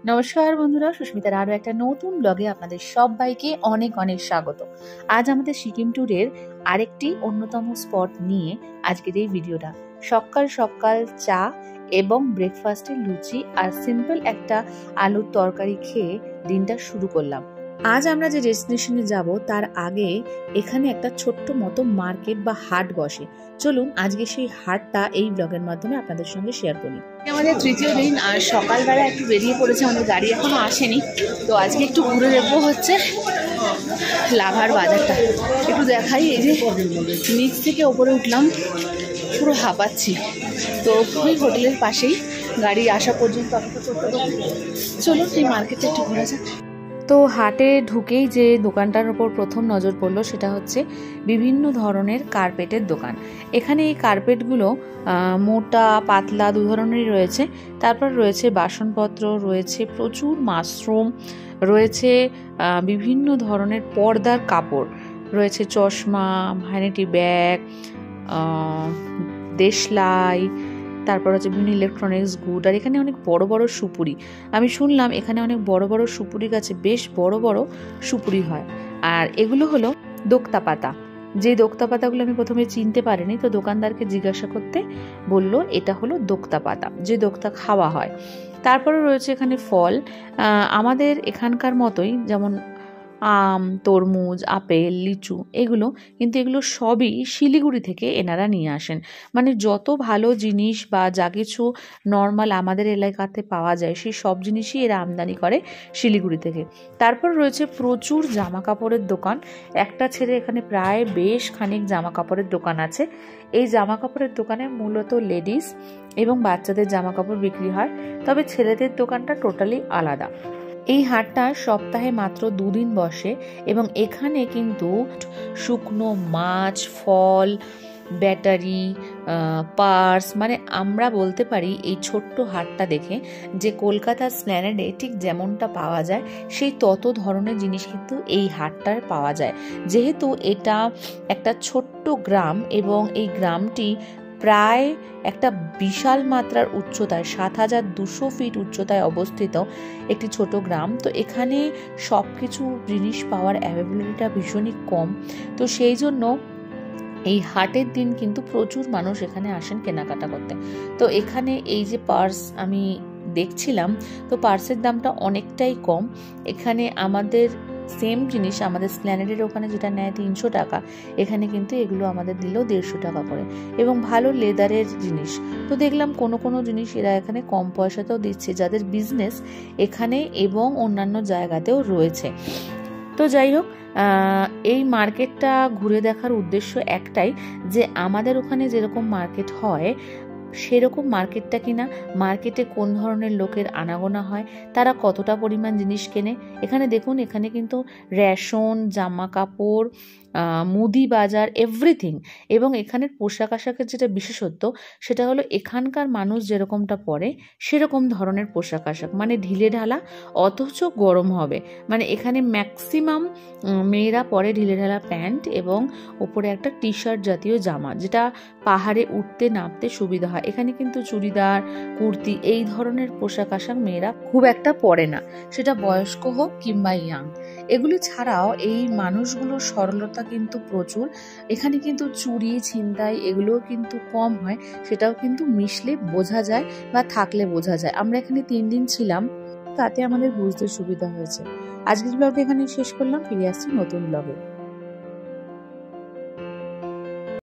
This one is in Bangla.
নমস্কার বন্ধুরা, সুস্মিতার আরও একটা নতুন ব্লগে আপনাদের সবাইকে অনেক অনেক স্বাগত। আজ আমাদের সিকিম ট্যুরের আরেকটি অন্যতম স্পট নিয়ে আজকের এই ভিডিওটা। সকাল সকাল চা এবং ব্রেকফাস্টে লুচি আর সিম্পল একটা আলুর তরকারি খেয়ে দিনটা শুরু করলাম। আজ আমরা যে ডেস্টিনেশনে যাব তার আগে এখানে একটা ছোট্ট মতো মার্কেট বা হাট বসে। চলুন আজকে সেই হাটটা এই ব্লগের মাধ্যমে আপনাদের সঙ্গে শেয়ার করি। আমাদের তৃতীয় দিন আর সকালবেলা একটু বেরিয়ে পড়েছে, আমাদের গাড়ি এখনো আসেনি, তো আজকে একটু ঘুরে দেখবো হচ্ছে লাভার বাজারটা। একটু দেখাই, এই যে নিচ থেকে ওপরে উঠলাম, পুরো হাঁপাচ্ছি। তো ওই হোটেলের পাশেই গাড়ি আসা পর্যন্ত অপেক্ষা করতে করতে চলুন এই মার্কেটটা একটু ঘোরা যাক। তো হাটে ঢুকেই যে দোকানটার ওপর প্রথম নজর পড়লো সেটা হচ্ছে বিভিন্ন ধরনের কার্পেটের দোকান। এখানে এই কার্পেটগুলো মোটা পাতলা দু ধরনেরই রয়েছে। তারপর রয়েছে বাসনপত্র, রয়েছে প্রচুর মাশরুম, রয়েছে বিভিন্ন ধরনের পর্দার কাপড়, রয়েছে চশমা, ভ্যানিটি ব্যাগ, দেশলাই, তারপর হচ্ছে বিভিন্ন ইলেকট্রনিক্স গুড। আর এখানে অনেক বড় বড় সুপুরি। আমি শুনলাম এখানে অনেক বড় বড় সুপুরি গাছে বেশ বড় বড় সুপুরি হয়। আর এগুলো হলো দোক্তা পাতা। যে দোক্তা পাতাগুলো আমি প্রথমে চিনতে পারিনি, তো দোকানদারকে জিজ্ঞাসা করতে বলল এটা হলো দোক্তা পাতা, যে দোক্তা খাওয়া হয়। তারপরে রয়েছে এখানে ফল, আমাদের এখানকার মতোই, যেমন আম, তরমুজ, আপেল, লিচু, এগুলো কিন্তু এগুলো সবই শিলিগুড়ি থেকে এনারা নিয়ে আসেন। মানে যত ভালো জিনিস বা যা কিছু নর্মাল আমাদের এলাকাতে পাওয়া যায় সেই সব জিনিসই এরা আমদানি করে শিলিগুড়ি থেকে। তারপর রয়েছে প্রচুর জামা কাপড়ের দোকান। একটা ছেড়ে এখানে প্রায় বেশ খানিক জামা কাপড়ের দোকান আছে। এই জামা কাপড়ের দোকানে মূলত লেডিস এবং বাচ্চাদের জামা কাপড় বিক্রি হয়, তবে ছেলেদের দোকানটা টোটালি আলাদা। এই হাটটা সপ্তাহে মাত্র 2 দিন বসে এবং এখানে কিন্তু শুকনো মাছ, ফল, ব্যাটারি, পার্স, মানে আমরা বলতে পারি এই ছোট্ট হাটটা দেখে যে কলকাতার স্প্ল্যানেডে ঠিক যেমনটা পাওয়া যায় সেই তত ধরনের জিনিস কিন্তু এই হাটটায় পাওয়া যায়। যেহেতু এটা একটা ছোট্ট গ্রাম এবং এই গ্রামটি প্রায় একটা বিশাল মাত্রার উচ্চতায় 7,200 ফিট উচ্চতায় অবস্থিত একটি ছোট গ্রাম, তো এখানে সব কিছু জিনিস পাওয়ার অ্যাভেলেবিলিটিটা ভীষণই কম। তো সেই জন্য এই হাটের দিন কিন্তু প্রচুর মানুষ এখানে আসেন কেনাকাটা করতে। তো এখানে এই যে পার্স আমি দেখছিলাম, তো পার্সের দামটা অনেকটাই কম। এখানে আমাদের সেম জিনিস আমাদের স্প্ল্যানেডের ওখানে যেটা নেয় 300 টাকা, এখানে কিন্তু এগুলো আমাদের দিল 150 টাকা করে, এবং ভালো লেদারের জিনিস। তো দেখলাম কোনো জিনিস এরা এখানে কম পয়সাতেও দিচ্ছে, যাদের বিজনেস এখানে এবং অন্যান্য জায়গাতেও রয়েছে। তো যাই হোক, এই মার্কেটটা ঘুরে দেখার উদ্দেশ্য একটাই, যে আমাদের ওখানে যেরকম মার্কেট হয় সেরকম মার্কেটটা কিনা, মার্কেটে কোন ধরনের লোকের আনাগোনা হয়, তারা কতটা পরিমাণ জিনিস কেনে। এখানে দেখুন, এখানে কিন্তু রেশন, জামা কাপড়, মুদি বাজার, এভরিথিং। এবং এখানের পোশাক আশাকের যেটা বিশেষত্ব সেটা হলো এখানকার মানুষ যেরকমটা পরে সেরকম ধরনের পোশাক আশাক, মানে ঢিলে ঢালা অথচ গরম হবে। মানে এখানে ম্যাক্সিমাম মেয়েরা পরে ঢিলে ঢালা প্যান্ট এবং ওপরে একটা টি শার্ট জাতীয় জামা, যেটা পাহাড়ে উঠতে নামতে সুবিধা হয়। এখানে কিন্তু চুড়িদার, কুর্তি, এই ধরনের পোশাক আশাক মেয়েরা খুব একটা পরে না, সেটা বয়স্ক হোক কিংবা ইয়াং। এগুলি ছাড়াও এই মানুষগুলোর সরলতা কিন্তু প্রচুর। এখানে কিন্তু চুরি, ছিনতাই এগুলোও কিন্তু কম হয়, সেটাও কিন্তু মিশলে বোঝা যায় বা থাকলে বোঝা যায়। আমরা এখানে 3 দিন ছিলাম, তাতে আমাদের বুঝতে সুবিধা হয়েছে। আজকের ব্লগটা এখানে শেষ করলাম, ফিরে আসছি নতুন ব্লগে।